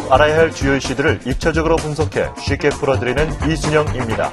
꼭 알아야 할 주요 이슈들을 입체적으로 분석해 쉽게 풀어드리는 이순영입니다.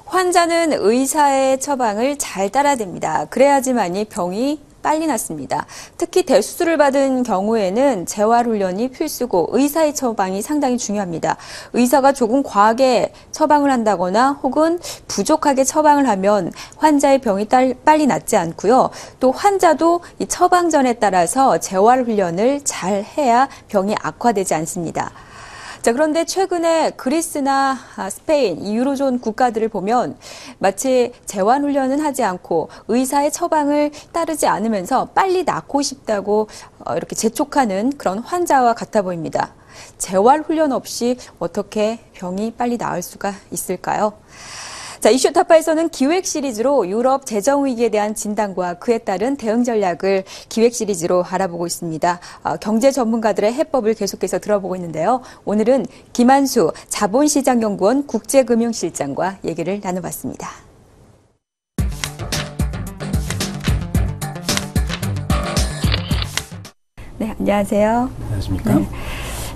환자는 의사의 처방을 잘 따라야 됩니다. 그래야지만이 병이 빨리 낫습니다. 특히 대수술을 받은 경우에는 재활훈련이 필수고 의사의 처방이 상당히 중요합니다. 의사가 조금 과하게 처방을 한다거나 혹은 부족하게 처방을 하면 환자의 병이 빨리 낫지 않고요. 또 환자도 이 처방전에 따라서 재활훈련을 잘 해야 병이 악화되지 않습니다. 자, 그런데 최근에 그리스나 스페인, 이 유로존 국가들을 보면 마치 재활훈련은 하지 않고 의사의 처방을 따르지 않으면서 빨리 낫고 싶다고 이렇게 재촉하는 그런 환자와 같아 보입니다. 재활훈련 없이 어떻게 병이 빨리 나을 수가 있을까요? 자, 이슈 타파에서는 기획 시리즈로 유럽 재정 위기에 대한 진단과 그에 따른 대응 전략을 기획 시리즈로 알아보고 있습니다. 경제 전문가들의 해법을 계속해서 들어보고 있는데요. 오늘은 김한수 자본시장연구원 국제금융실장과 얘기를 나눠봤습니다. 네, 안녕하세요. 안녕하십니까? 네.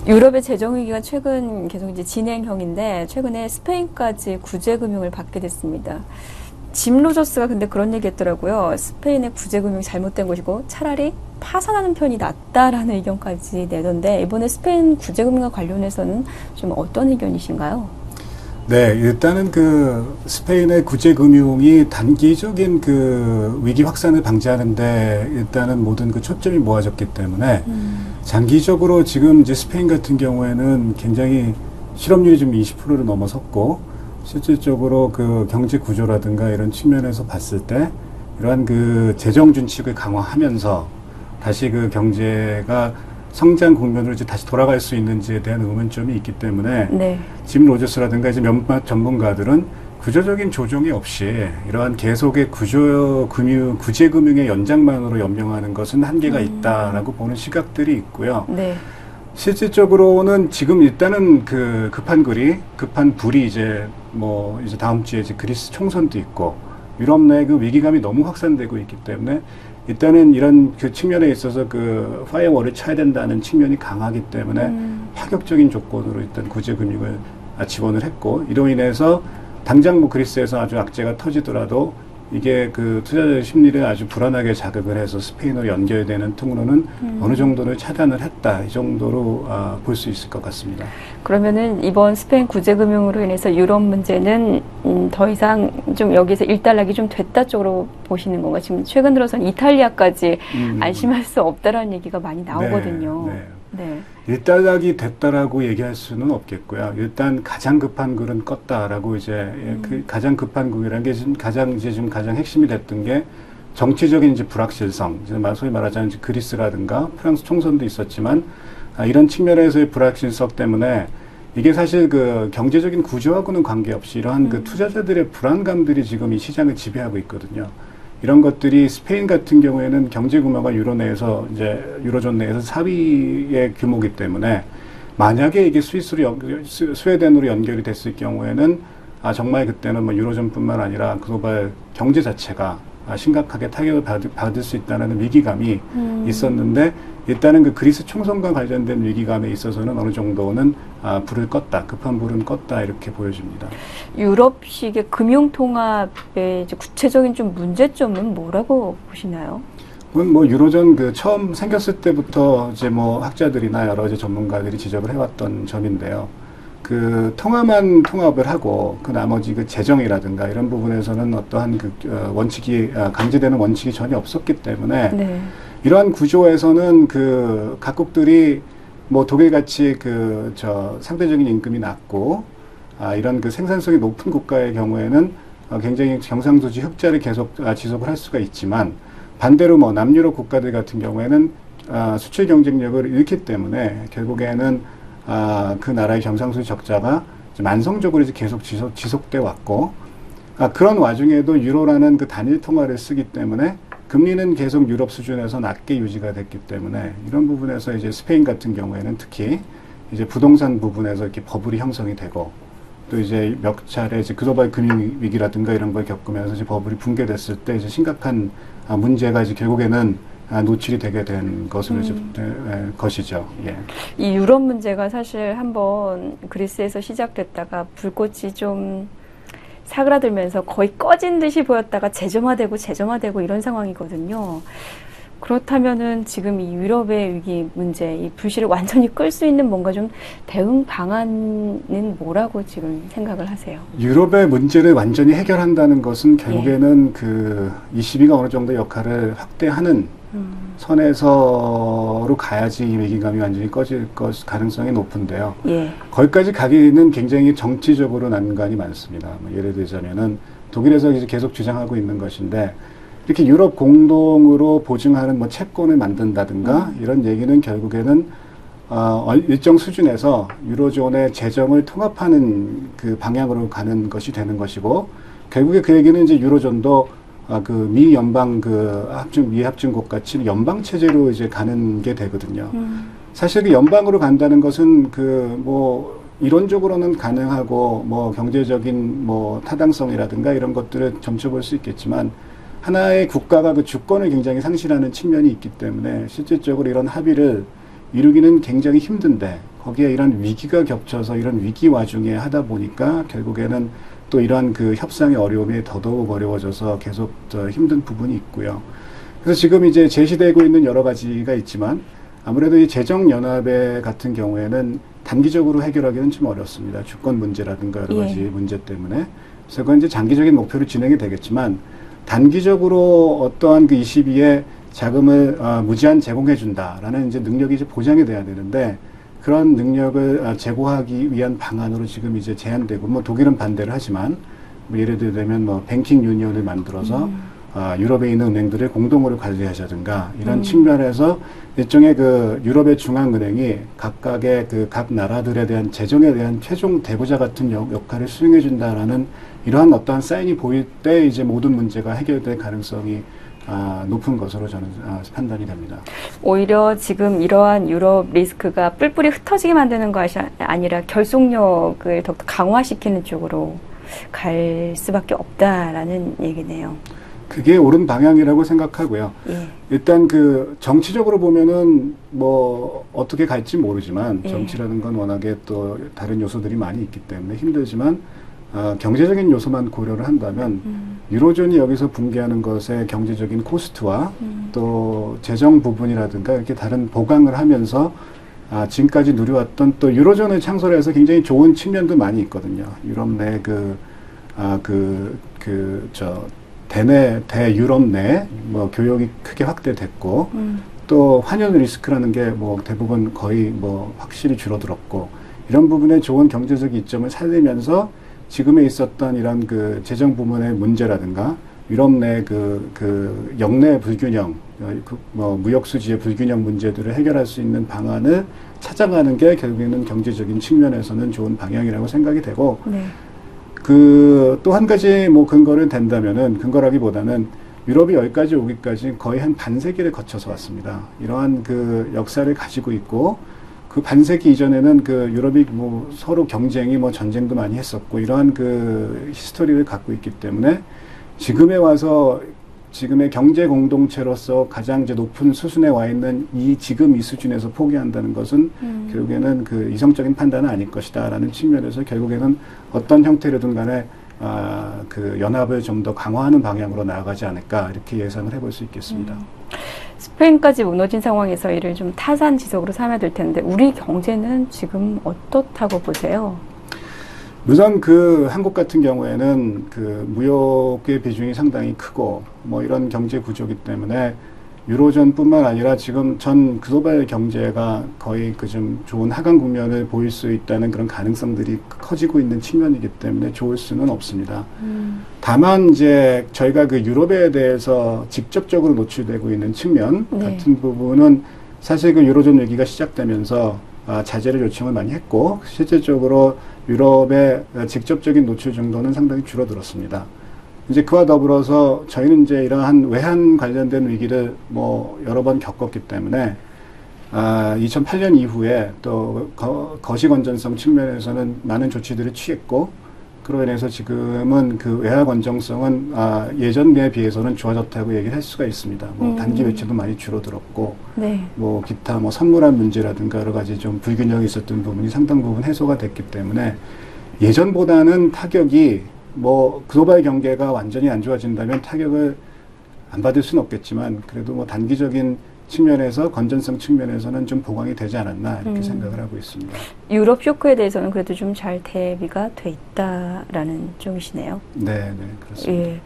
유럽의 재정 위기가 최근 계속 이제 진행형인데 최근에 스페인까지 구제금융을 받게 됐습니다. 짐 로저스가 근데 그런 얘기했더라고요. 스페인의 구제금융이 잘못된 것이고 차라리 파산하는 편이 낫다라는 의견까지 내던데 이번에 스페인 구제금융과 관련해서는 좀 어떤 의견이신가요? 네, 일단은 그 스페인의 구제금융이 단기적인 그 위기 확산을 방지하는데 일단은 모든 그 초점이 모아졌기 때문에 장기적으로 지금 이제 스페인 같은 경우에는 굉장히 실업률이 좀 20%를 넘어섰고 실질적으로 그 경제 구조라든가 이런 측면에서 봤을 때 이러한 그 재정 준칙을 강화하면서 다시 그 경제가 성장 국면으로 이제 다시 돌아갈 수 있는지에 대한 의문점이 있기 때문에 네. 짐 로저스라든가 이제 몇몇 전문가들은 구조적인 조정이 없이 이러한 계속의 구제금융의 연장만으로 연명하는 것은 한계가 있다라고 보는 시각들이 있고요. 네. 실질적으로는 지금 일단은 그 급한 불이 이제 이제 다음 주에 이제 그리스 총선도 있고 유럽 내 그 위기감이 너무 확산되고 있기 때문에 일단은 이런 그 측면에 있어서 그 파이어월을 쳐야 된다는 측면이 강하기 때문에 파격적인 조건으로 일단 구제금융을 지원을 했고 이로 인해서 당장 뭐 그리스에서 아주 악재가 터지더라도 이게 그 투자자의 심리를 아주 불안하게 자극을 해서 스페인으로 연결되는 통로는 어느 정도를 차단을 했다. 이 정도로 볼 수 있을 것 같습니다. 그러면은 이번 스페인 구제금융으로 인해서 유럽 문제는 더 이상 좀 여기서 일단락이 좀 됐다 쪽으로 보시는 건가요? 지금 최근 들어서는 이탈리아까지 안심할 수 없다라는 얘기가 많이 나오거든요. 네. 일단락이 됐다라고 얘기할 수는 없겠고요. 일단 가장 급한 굴은 껐다라고 이제 그 가장 급한 굴이라는 게 지금 가장 핵심이 됐던 게 정치적인 이제 불확실성, 소위 말하자면 이제 그리스라든가 프랑스 총선도 있었지만 이런 측면에서의 불확실성 때문에 이게 사실 그 경제적인 구조하고는 관계없이 이러한 그 투자자들의 불안감들이 지금 이 시장을 지배하고 있거든요. 이런 것들이 스페인 같은 경우에는 경제 규모가 유로존 내에서 4위의 규모이기 때문에 만약에 이게 스웨덴으로 연결이 됐을 경우에는 정말 그때는 뭐 유로존뿐만 아니라 글로벌 경제 자체가 심각하게 타격을 받을 수 있다는 위기감이 있었는데 일단은 그 그리스 총선과 관련된 위기감에 있어서는 어느 정도는 불을 껐다, 급한 불은 껐다 이렇게 보여집니다. 유럽식의 금융통합의 이제 구체적인 좀 문제점은 뭐라고 보시나요? 그건 뭐 유로존 그 처음 생겼을 때부터 이제 뭐 학자들이나 여러 이제 전문가들이 지적을 해왔던 점인데요. 그 통합을 하고 그 나머지 그 재정이라든가 이런 부분에서는 어떠한 그 원칙이 강제되는 원칙이 전혀 없었기 때문에 네. 이러한 구조에서는 그 각국들이 뭐 독일같이 상대적인 임금이 낮고 이런 그 생산성이 높은 국가의 경우에는 굉장히 경상수지 흑자를 계속 지속을 할 수가 있지만 반대로 뭐 남유럽 국가들 같은 경우에는 수출 경쟁력을 잃기 때문에 결국에는 그 나라의 경상수지 적자가 만성적으로 이제 계속 지속돼 왔고 그런 와중에도 유로라는 그 단일 통화를 쓰기 때문에 금리는 계속 유럽 수준에서 낮게 유지가 됐기 때문에 이런 부분에서 이제 스페인 같은 경우에는 특히 이제 부동산 부분에서 이렇게 버블이 형성이 되고 또 이제 몇 차례 이제 글로벌 금융 위기라든가 이런 걸 겪으면서 이제 버블이 붕괴됐을 때 이제 심각한 문제가 이제 결국에는 노출이 되게 된 것으로 것이죠. 예. 이 유럽 문제가 사실 한번 그리스에서 시작됐다가 불꽃이 좀 사그라들면서 거의 꺼진 듯이 보였다가 재점화되고 이런 상황이거든요. 그렇다면은 지금 이 유럽의 위기 문제, 이 불씨를 완전히 끌 수 있는 뭔가 좀 대응 방안은 뭐라고 지금 생각을 하세요? 유럽의 문제를 완전히 해결한다는 것은 결국에는 그 22가 어느 정도 역할을 확대하는 선에서로 가야지 이 위기감이 완전히 꺼질 가능성이 높은데요. 예. 거기까지 가기는 굉장히 정치적으로 난관이 많습니다. 예를 들자면은 독일에서 이제 계속 주장하고 있는 것인데 이렇게 유럽 공동으로 보증하는 뭐 채권을 만든다든가 이런 얘기는 결국에는 일정 수준에서 유로존의 재정을 통합하는 그 방향으로 가는 것이 되는 것이고 결국에 그 얘기는 이제 유로존도 그 미 연방 미합중국 같이 연방 체제로 이제 가는 게 되거든요. 사실 그 연방으로 간다는 것은 그 뭐 이론적으로는 가능하고 뭐 경제적인 뭐 타당성이라든가 이런 것들을 점쳐볼 수 있겠지만 하나의 국가가 그 주권을 굉장히 상실하는 측면이 있기 때문에 실질적으로 이런 합의를 이루기는 굉장히 힘든데 거기에 이런 위기가 겹쳐서 이런 위기 와중에 하다 보니까 결국에는 또 이러한 그 협상의 어려움이 더더욱 어려워져서 계속 더 힘든 부분이 있고요. 그래서 지금 이제 제시되고 있는 여러 가지가 있지만 아무래도 이 재정연합회 같은 경우에는 단기적으로 해결하기는 좀 어렵습니다. 주권 문제라든가 여러 가지 문제 때문에. 그래서 그건 이제 장기적인 목표로 진행이 되겠지만 단기적으로 어떠한 그 22에 자금을 무제한 제공해준다라는 이제 능력이 이제 보장이 돼야 되는데 그런 능력을 제고하기 위한 방안으로 지금 이제 제한되고 뭐 독일은 반대를 하지만 뭐 예를 들면 뭐 뱅킹 유니언을 만들어서 유럽에 있는 은행들을 공동으로 관리하자든가 이런 측면에서 일종의 그 유럽의 중앙은행이 각각의 그 각 나라들에 대한 재정에 대한 최종 대보자 같은 역할을 수행해준다라는 이러한 어떠한 사인이 보일 때 이제 모든 문제가 해결될 가능성이 높은 것으로 저는 판단이 됩니다. 오히려 지금 이러한 유럽 리스크가 뿔뿔이 흩어지게 만드는 것이 아니라 결속력을 더욱더 강화시키는 쪽으로 갈 수밖에 없다라는 얘기네요. 그게 옳은 방향이라고 생각하고요. 예. 일단 그 정치적으로 보면은 뭐 어떻게 갈지 모르지만 예. 정치라는 건 워낙에 또 다른 요소들이 많이 있기 때문에 힘들지만 경제적인 요소만 고려를 한다면 유로존이 여기서 붕괴하는 것의 경제적인 코스트와 또 재정 부분이라든가 이렇게 다른 보강을 하면서 지금까지 누려왔던 또 유로존을 창설해서 굉장히 좋은 측면도 많이 있거든요. 유럽 내 대유럽 내 뭐 교역이 크게 확대됐고 또 환율 리스크라는 게 뭐 대부분 거의 뭐 확실히 줄어들었고 이런 부분에 좋은 경제적 이점을 살리면서 지금에 있었던 이런 그 재정 부문의 문제라든가 유럽 내 그 역내 불균형, 뭐 무역 수지의 불균형 문제들을 해결할 수 있는 방안을 찾아가는 게 결국에는 경제적인 측면에서는 좋은 방향이라고 생각이 되고 네. 그 또 한 가지 뭐 근거라기보다는 유럽이 여기까지 오기까지 거의 한 반세기를 거쳐서 왔습니다. 이러한 그 역사를 가지고 있고 그 반세기 이전에는 그 유럽이 뭐 서로 경쟁이 뭐 전쟁도 많이 했었고 이러한 그 히스토리를 갖고 있기 때문에 지금에 와서 지금의 경제 공동체로서 가장 이제 높은 수준에 와 있는 지금 이 수준에서 포기한다는 것은 결국에는 그 이성적인 판단은 아닐 것이다라는 측면에서 결국에는 어떤 형태로든 간에 그 연합을 좀 더 강화하는 방향으로 나아가지 않을까 이렇게 예상을 해볼 수 있겠습니다. 스페인까지 무너진 상황에서 이를 좀 타산지석으로 삼아야 될 텐데 우리 경제는 지금 어떻다고 보세요? 우선 그 한국 같은 경우에는 그 무역의 비중이 상당히 크고 뭐 이런 경제 구조이기 때문에 유로존뿐만 아니라 지금 전 글로벌 경제가 거의 그 좀 좋은 하강 국면을 보일 수 있다는 그런 가능성들이 커지고 있는 측면이기 때문에 좋을 수는 없습니다. 다만 이제 저희가 그 유럽에 대해서 직접적으로 노출되고 있는 측면 같은 부분은 사실 그 유로존 얘기가 시작되면서 자제를 요청을 많이 했고 실질적으로 유럽의 직접적인 노출 정도는 상당히 줄어들었습니다. 이제 그와 더불어서 저희는 이제 이러한 외환 관련된 위기를 뭐 여러 번 겪었기 때문에 2008년 이후에 또 거시 건전성 측면에서는 많은 조치들을 취했고 그로 인해서 지금은 그 외화 건정성은 예전에 비해서는 좋아졌다고 얘기를 할 수가 있습니다. 뭐 단기 매출도 많이 줄어들었고, 네. 뭐 기타 뭐 선물한 문제라든가 여러 가지 좀 불균형이 있었던 부분이 상당 부분 해소가 됐기 때문에 예전보다는 타격이 뭐 글로벌 경제가 완전히 안 좋아진다면 타격을 안 받을 수는 없겠지만 그래도 뭐 단기적인 측면에서 건전성 측면에서는 좀 보강이 되지 않았나 이렇게 생각을 하고 있습니다. 유럽 쇼크에 대해서는 그래도 좀 잘 대비가 돼 있다라는 쪽이시네요. 네, 그렇습니다. 예.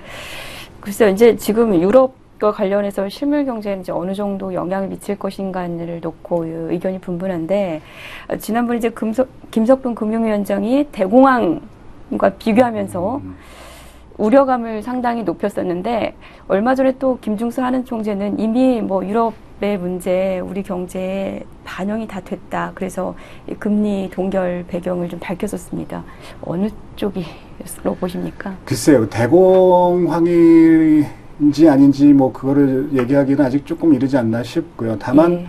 글쎄요, 이제 지금 유럽과 관련해서 실물 경제에 이제 어느 정도 영향을 미칠 것인가를 놓고 의견이 분분한데, 지난번 이제 김석동 금융위원장이 대공황과 비교하면서 우려감을 상당히 높였었는데, 얼마 전에 또 김중수 하는 총재는 이미 뭐 유럽의 문제, 우리 경제에 반영이 다 됐다. 그래서 이 금리 동결 배경을 좀 밝혔었습니다. 어느 쪽으로 보십니까? 글쎄요, 대공황인지 아닌지 뭐 그거를 얘기하기는 아직 조금 이르지 않나 싶고요. 다만 예.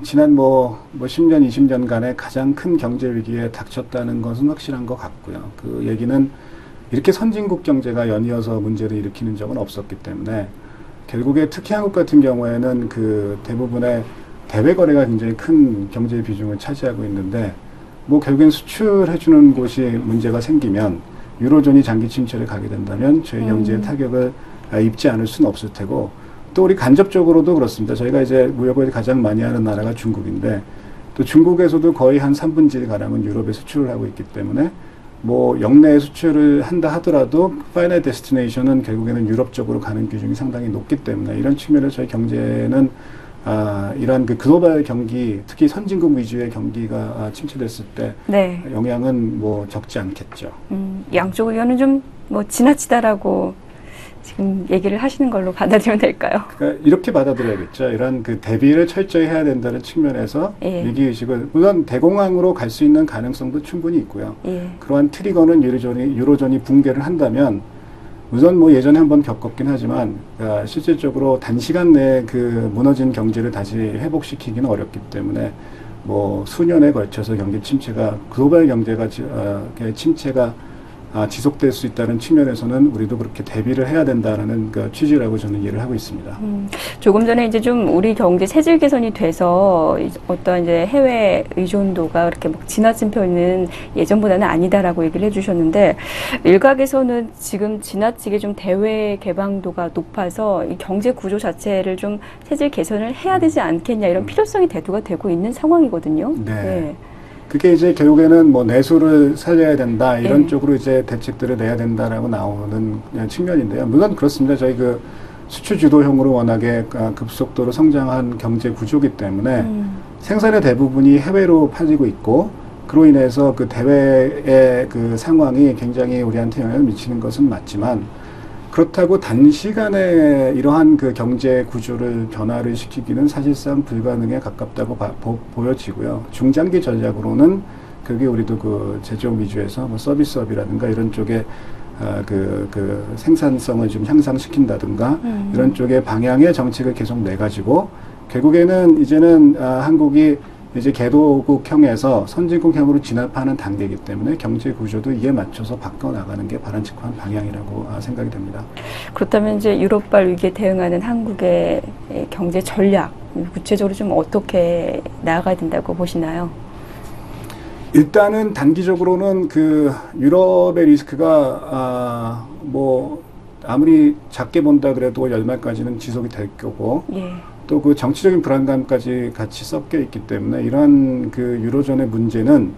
지난 뭐 10년, 20년간의 가장 큰 경제 위기에 닥쳤다는 것은 확실한 것 같고요. 그 얘기는 이렇게 선진국 경제가 연이어서 문제를 일으키는 적은 없었기 때문에 결국에 특히 한국 같은 경우에는 그 대부분의 대외 거래가 굉장히 큰 경제 비중을 차지하고 있는데 뭐 결국엔 수출해주는 곳이 문제가 생기면 유로존이 장기 침체를 가게 된다면 저희 경제에 타격을 입지 않을 수는 없을 테고 또 우리 간접적으로도 그렇습니다. 저희가 이제 무역을 가장 많이 하는 나라가 중국인데 또 중국에서도 거의 한 3분의 1가량은 유럽에 수출을 하고 있기 때문에 뭐 역내 수출을 한다 하더라도 파이널 데스티네이션은 결국에는 유럽 쪽으로 가는 비중이 상당히 높기 때문에 이런 측면에서 저희 경제는 이러한 그 글로벌 경기, 특히 선진국 위주의 경기가 침체됐을 때 네. 영향은 뭐 적지 않겠죠. 양쪽 의견은 좀 뭐 지나치다라고 지금 얘기를 하시는 걸로 받아들이면 될까요? 그러니까 이렇게 받아들여야겠죠. 이런 그 대비를 철저히 해야 된다는 측면에서 예. 위기의식을 물론 대공황으로 갈 수 있는 가능성도 충분히 있고요. 예. 그러한 트리거는 유로존이 붕괴를 한다면 우선 뭐 예전에 한번 겪었긴 하지만 실질적으로 단시간 내에 그 무너진 경제를 다시 회복시키기는 어렵기 때문에 뭐 수년에 걸쳐서 경기 침체가 글로벌 경제가 침체가 지속될 수 있다는 측면에서는 우리도 그렇게 대비를 해야 된다는 그 취지라고 저는 이해를 하고 있습니다. 조금 전에 이제 좀 우리 경제 체질 개선이 돼서 어떤 이제 해외 의존도가 그렇게 막 지나친 편은 예전보다는 아니다라고 얘기를 해주셨는데 일각에서는 지금 지나치게 좀 대외 개방도가 높아서 이 경제 구조 자체를 좀 체질 개선을 해야 되지 않겠냐 이런 필요성이 대두가 되고 있는 상황이거든요. 네. 네. 그게 이제 결국에는 뭐 내수를 살려야 된다 이런 네. 쪽으로 이제 대책들을 내야 된다라고 나오는 측면인데요. 물론 그렇습니다. 저희 그 수출 주도형으로 워낙에 급속도로 성장한 경제 구조이기 때문에 생산의 대부분이 해외로 팔리고 있고 그로 인해서 그 대외의 그 상황이 굉장히 우리한테 영향을 미치는 것은 맞지만 그렇다고 단시간에 이러한 그 경제 구조를 변화를 시키기는 사실상 불가능에 가깝다고 보여지고요. 중장기 전략으로는 그게 우리도 그 제조업 위주에서 뭐 서비스업이라든가 이런 쪽에 그 생산성을 좀 향상시킨다든가 이런 쪽의 방향의 정책을 계속 내가지고 결국에는 이제는 한국이 이제 개도국형에서 선진국형으로 진압하는 단계이기 때문에 경제 구조도 이에 맞춰서 바꿔나가는 게 바람직한 방향이라고 생각이 됩니다. 그렇다면 이제 유럽발 위기에 대응하는 한국의 경제 전략 구체적으로 좀 어떻게 나아가야 된다고 보시나요? 일단은 단기적으로는 그 유럽의 리스크가 뭐 아무리 작게 본다 그래도 연말까지는 지속이 될 거고 예. 또 그 정치적인 불안감까지 같이 섞여 있기 때문에 이러한 그 유로존의 문제는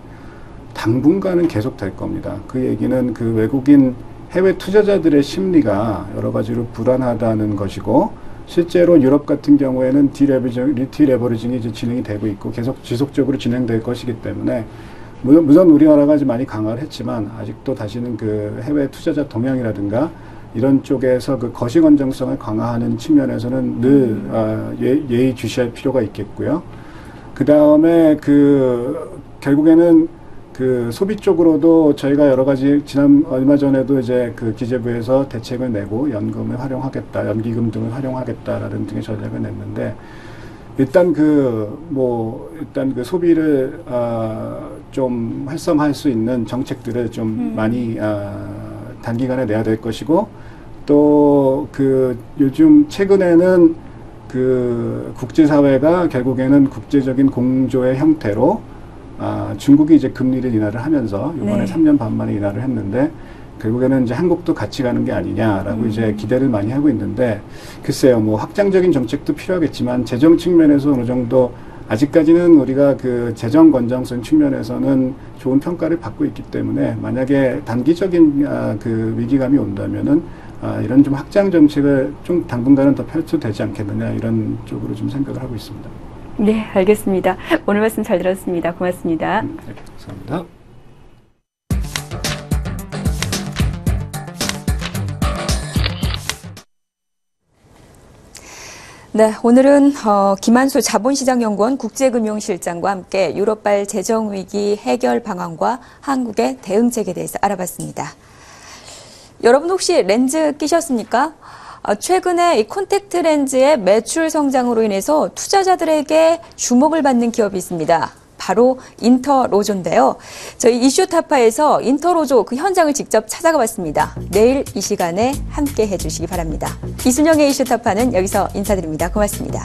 당분간은 계속 될 겁니다. 그 얘기는 그 외국인 해외 투자자들의 심리가 여러 가지로 불안하다는 것이고 실제로 유럽 같은 경우에는 디레버리징이 이제 진행이 되고 있고 계속 지속적으로 진행될 것이기 때문에 물론 우리나라가 아주 많이 강화를 했지만 아직도 다시는 그 해외 투자자 동향이라든가 이런 쪽에서 그 거시 건정성을 강화하는 측면에서는 늘 예의주시할 필요가 있겠고요. 그 다음에 그 결국에는 그 소비 쪽으로도 저희가 여러 가지 얼마 전에도 이제 그 기재부에서 대책을 내고 연금을 활용하겠다, 연기금 등을 활용하겠다라는 등의 전략을 냈는데 일단 그 소비를 좀 활성화할 수 있는 정책들을 좀 많이 단기간에 내야 될 것이고, 또 그 요즘 최근에는 그 국제사회가 결국에는 국제적인 공조의 형태로 중국이 이제 금리를 인하를 하면서 이번에 3년 반 만에 인하를 했는데, 결국에는 이제 한국도 같이 가는 게 아니냐라고 이제 기대를 많이 하고 있는데, 글쎄요, 뭐 확장적인 정책도 필요하겠지만 재정 측면에서 어느 정도 아직까지는 우리가 그 재정 건전성 측면에서는 좋은 평가를 받고 있기 때문에, 만약에 단기적인 그 위기감이 온다면은 이런 좀 확장 정책을 좀 당분간은 더 펼쳐도 되지 않겠느냐, 이런 쪽으로 좀 생각을 하고 있습니다. 네, 알겠습니다. 오늘 말씀 잘 들었습니다. 고맙습니다. 네, 감사합니다. 네, 오늘은 김한수 자본시장연구원 국제금융실장과 함께 유럽발 재정위기 해결 방안과 한국의 대응책에 대해서 알아봤습니다. 여러분 혹시 렌즈 끼셨습니까? 최근에 이 콘택트 렌즈의 매출 성장으로 인해서 투자자들에게 주목을 받는 기업이 있습니다. 바로 인터로조인데요. 저희 이슈타파에서 인터로조 그 현장을 직접 찾아가 봤습니다. 내일 이 시간에 함께 해주시기 바랍니다. 이순영의 이슈타파는 여기서 인사드립니다. 고맙습니다.